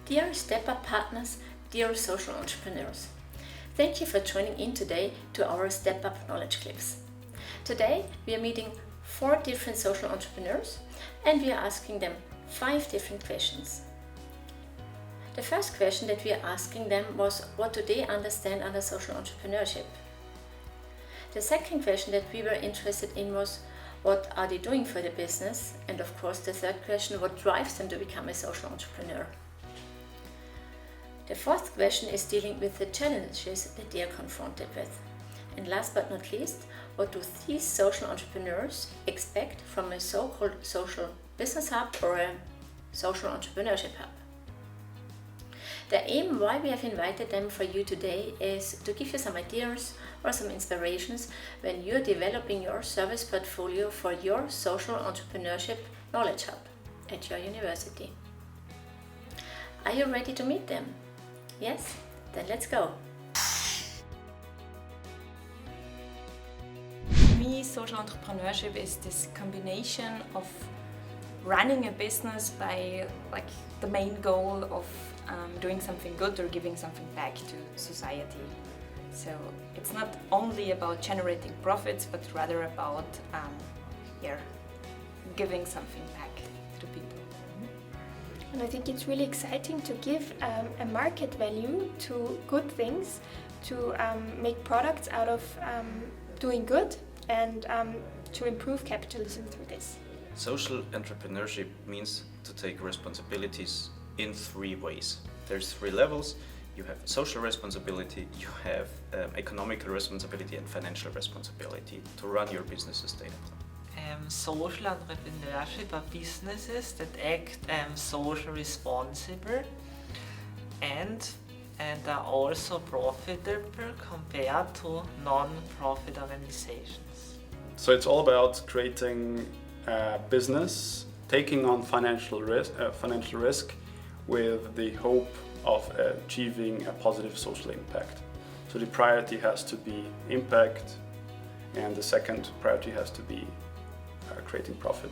Dear Step Up partners, dear social entrepreneurs, thank you for joining in today to our Step Up knowledge clips. Today we are meeting 4 different social entrepreneurs and we are asking them 5 different questions. The first question that we are asking them was, what do they understand under social entrepreneurship? The second question that we were interested in was, what are they doing for the business? And of course the third question, what drives them to become a social entrepreneur? The fourth question is dealing with the challenges that they are confronted with. And last but not least, what do these social entrepreneurs expect from a so-called social business hub or a social entrepreneurship hub? The aim why we have invited them for you today is to give you some ideas or some inspirations when you're developing your service portfolio for your social entrepreneurship knowledge hub at your university. Are you ready to meet them? Yes? Then let's go! For me, social entrepreneurship is this combination of running a business by the main goal of doing something good or giving something back to society. So it's not only about generating profits, but rather about giving something back to people. And I think it's really exciting to give a market value to good things, to make products out of doing good and to improve capitalism through this. Social entrepreneurship means to take responsibilities in 3 ways. There's 3 levels. You have social responsibility, you have economical responsibility and financial responsibility to run your business sustainably. Social entrepreneurship are businesses that act social responsible and are also profitable compared to non-profit organizations. So it's all about creating a business, taking on financial risk with the hope of achieving a positive social impact. So the priority has to be impact, and the second priority has to be creating profit.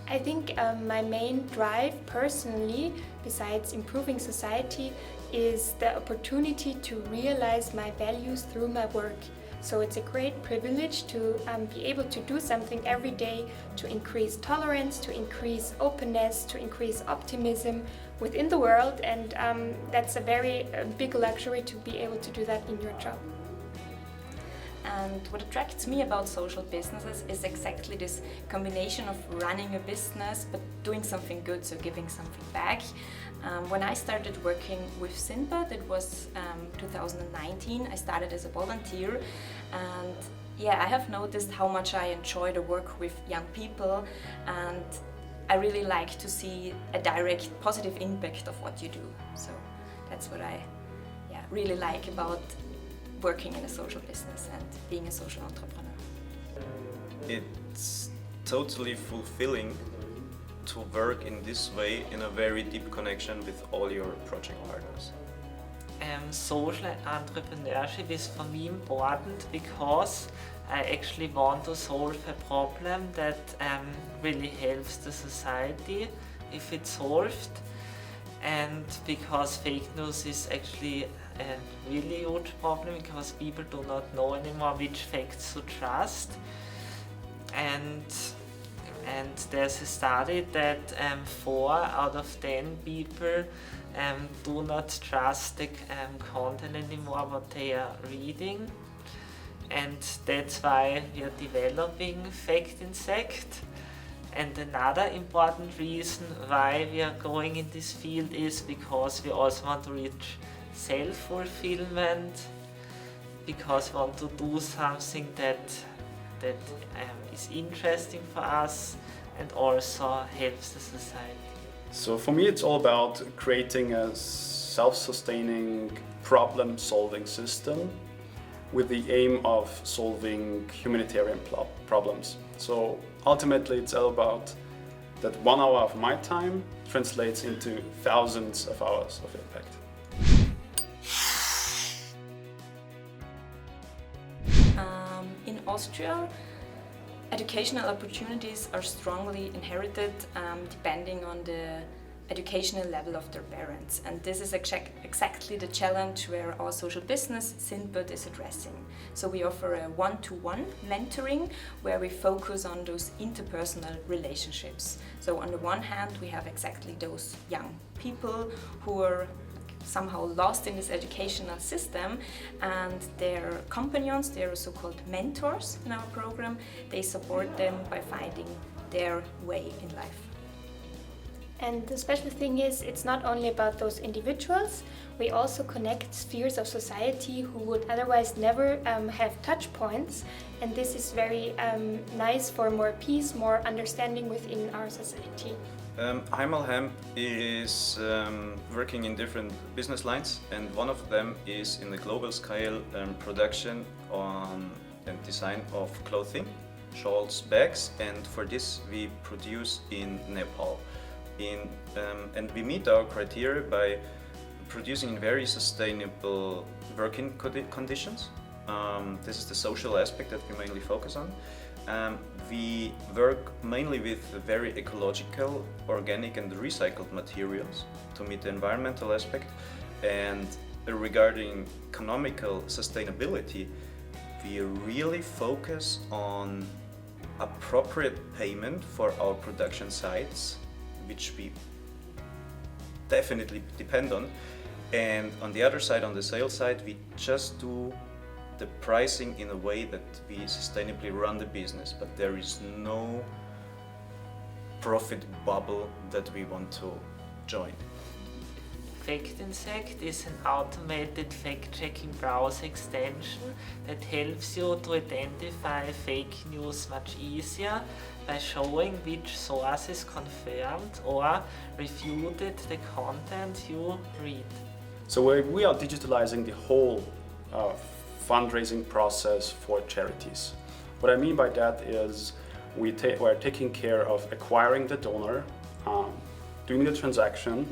I think my main drive personally, besides improving society, is the opportunity to realize my values through my work. So it's a great privilege to be able to do something every day to increase tolerance, to increase openness, to increase optimism within the world, and that's a very big luxury to be able to do that in your job. And what attracts me about social businesses is exactly this combination of running a business but doing something good, so giving something back. When I started working with Sindbad, it was 2019. I started as a volunteer, and I have noticed how much I enjoy the work with young people, and I really like to see a direct positive impact of what you do. So that's what I really like about working in a social business and being a social entrepreneur. It's totally fulfilling to work in this way in a very deep connection with all your project partners. Social entrepreneurship is for me important because I actually want to solve a problem that really helps the society if it's solved, and because fake news is actually a really huge problem because people do not know anymore which facts to trust. And there's a study that 4 out of 10 people do not trust the content anymore what they are reading, and that's why we are developing Factinsect. And another important reason why we are going in this field is because we also want to reach self-fulfillment, because we want to do something that is interesting for us and also helps the society. So for me it's all about creating a self-sustaining problem-solving system with the aim of solving humanitarian problems. So ultimately it's all about that 1 hour of my time translates into thousands of hours of impact. In Austria, Educational opportunities are strongly inherited depending on the educational level of their parents, and this is exactly the challenge where our social business Sindbad is addressing. So we offer a one-to-one mentoring where we focus on those interpersonal relationships. So on the one hand we have exactly those young people who are somehow lost in this educational system, and their companions, their so-called mentors in our program, they support them by finding their way in life. And the special thing is, it's not only about those individuals, we also connect spheres of society who would otherwise never have touch points, and this is very nice for more peace, more understanding within our society. Himal Hemp is working in different business lines, and one of them is in the global scale production on and design of clothing, shawls, bags, and for this we produce in Nepal. And we meet our criteria by producing in very sustainable working conditions. This is the social aspect that we mainly focus on. We work mainly with very ecological, organic and recycled materials to meet the environmental aspect. And regarding economical sustainability, we really focus on appropriate payment for our production sites, which we definitely depend on. And on the other side, on the sales side, we just do the pricing in a way that we sustainably run the business, but there is no profit bubble that we want to join. Factinsect is an automated fact-checking browser extension that helps you to identify fake news much easier by showing which sources confirmed or refuted the content you read. So we are digitalizing the whole fundraising process for charities. What I mean by that is we're taking care of acquiring the donor, doing the transaction,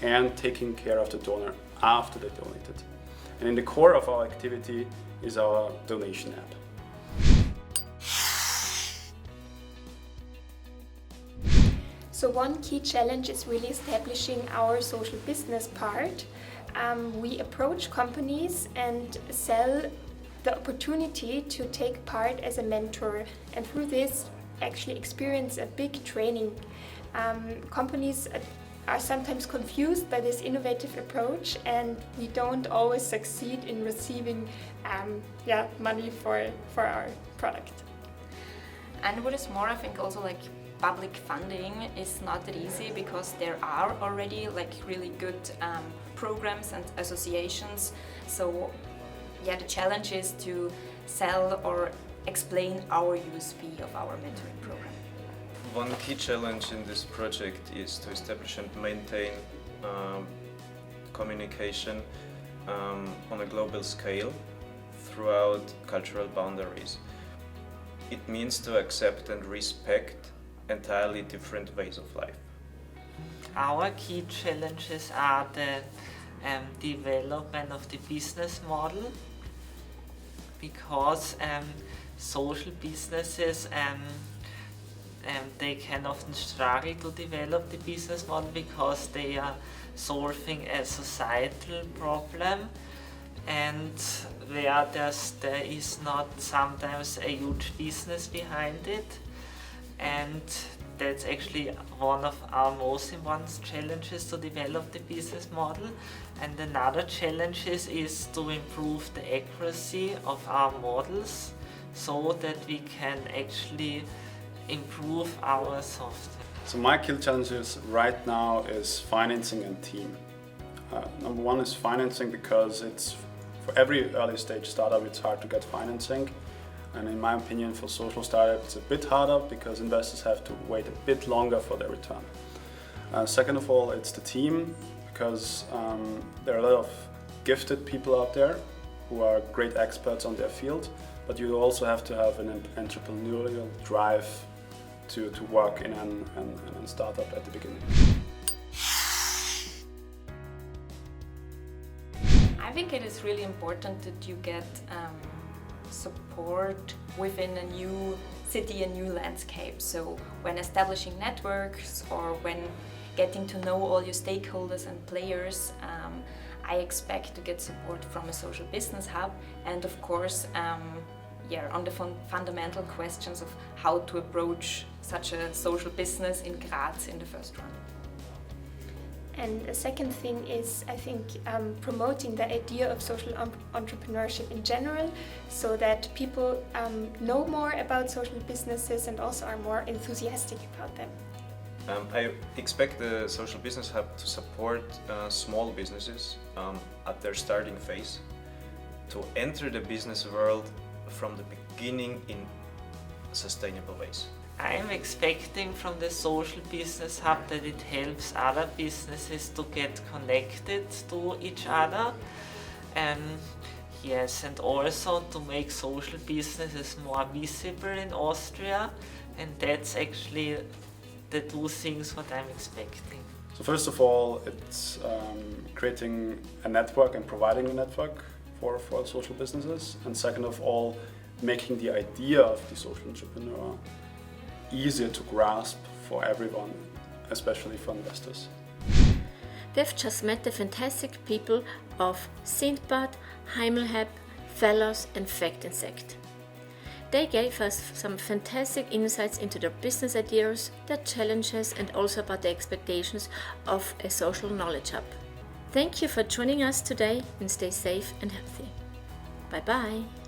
and taking care of the donor after they donated. And in the core of our activity is our donation app. So one key challenge is really establishing our social business part. We approach companies and sell the opportunity to take part as a mentor, and through this actually experience a big training. Companies are sometimes confused by this innovative approach, and we don't always succeed in receiving money for our product. And what is more, I think also like public funding is not that easy because there are already like really good programs and associations. So yeah, the challenge is to sell or explain our USP of our mentoring program. One key challenge in this project is to establish and maintain communication on a global scale throughout cultural boundaries. It means to accept and respect entirely different ways of life. Our key challenges are the development of the business model, because social businesses they can often struggle to develop the business model because they are solving a societal problem, and where there is not sometimes a huge business behind it. And that's actually one of our most important challenges, to develop the business model. And another challenge is to improve the accuracy of our models so that we can actually improve our software. So my key challenges right now is financing and team. Number one is financing, because it's for every early stage startup it's hard to get financing. And in my opinion, for social startups, it's a bit harder because investors have to wait a bit longer for their return. Second of all, it's the team, because there are a lot of gifted people out there who are great experts on their field, but you also have to have an entrepreneurial drive to work in a startup at the beginning. I think it is really important that you get support within a new city a new landscape. So when establishing networks or when getting to know all your stakeholders and players, I expect to get support from a social business hub, and of course on the fundamental questions of how to approach such a social business in Graz in the first run. And a second thing is, I think, promoting the idea of social entrepreneurship in general, so that people know more about social businesses and also are more enthusiastic about them. I expect the Social Business Hub to support small businesses at their starting phase, to enter the business world from the beginning in sustainable ways. I'm expecting from the Social Business Hub that it helps other businesses to get connected to each other. Yes, and also to make social businesses more visible in Austria, and that's actually the two things what I'm expecting. So first of all, it's creating a network and providing a network for social businesses. And second of all, making the idea of the social entrepreneur easier to grasp for everyone, especially for investors. We've just met the fantastic people of Sindbad, Himal, Felloz and Factinsect. They gave us some fantastic insights into their business ideas, their challenges and also about the expectations of a social knowledge hub. Thank you for joining us today and stay safe and healthy. Bye bye.